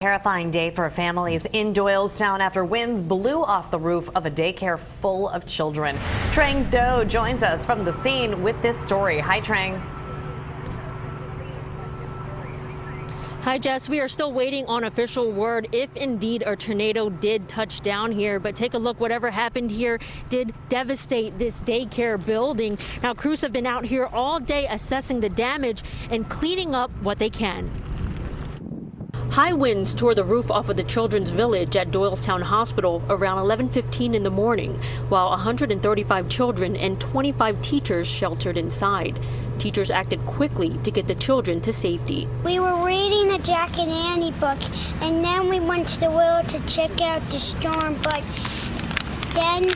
Terrifying day for families in Doylestown after winds blew off the roof of a daycare full of children. Trang Do joins us from the scene with this story. Hi, Trang. Hi, Jess. We are still waiting on official word if indeed a tornado did touch down here. But take a look. Whatever happened here did devastate this daycare building. Now, crews have been out here all day assessing the damage and cleaning up what they can. High winds tore the roof off of the children's village at Doylestown Hospital around 11:15 in the morning, while 135 children and 25 teachers sheltered inside. Teachers acted quickly to get the children to safety. We were reading a Jack and Annie book, and then we went to the willow to check out the storm, but then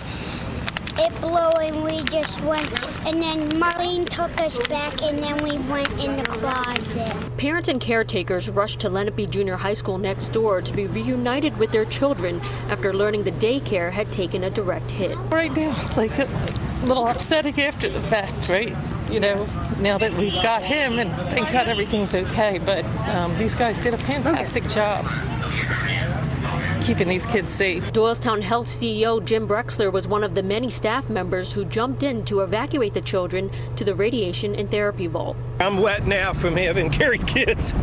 it blew and we just went, and then Marlene took us back, and then we went in the closet. Parents and caretakers rushed to Lenape Junior High School next door to be reunited with their children after learning the daycare had taken a direct hit. Right now, it's like a little upsetting after the fact, right? You know, now that we've got him, and thank God everything's okay, but these guys did a fantastic job keeping these kids safe. Doylestown Health CEO Jim Brexler was one of the many staff members who jumped in to evacuate the children to the radiation and therapy vault. I'm wet now from having carried kids.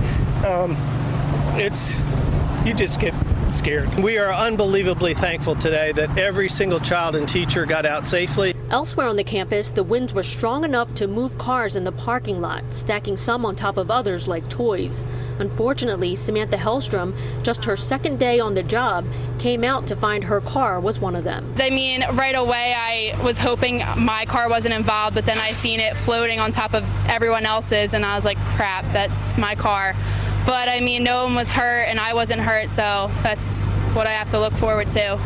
You just get scared. We are unbelievably thankful today that every single child and teacher got out safely. Elsewhere on the campus, the winds were strong enough to move cars in the parking lot, stacking some on top of others like toys. Unfortunately, Samantha Hellstrom, just her second day on the job, came out to find her car was one of them. I mean, right away I was hoping my car wasn't involved, but then I seen it floating on top of everyone else's, and I was like, crap, that's my car. But I mean, no one was hurt and I wasn't hurt, so that's what I have to look forward to.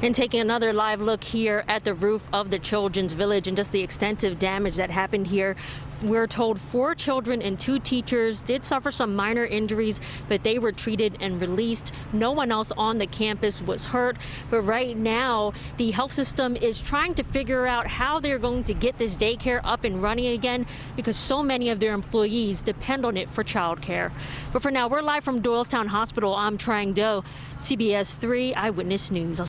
And taking another live look here at the roof of the children's village and just the extensive damage that happened here. We're told 4 children and 2 teachers did suffer some minor injuries, but they were treated and released. No one else on the campus was hurt. But right now, the health system is trying to figure out how they're going to get this daycare up and running again because so many of their employees depend on it for childcare. But for now, we're live from Doylestown Hospital. I'm Trang Do, CBS 3 Eyewitness News.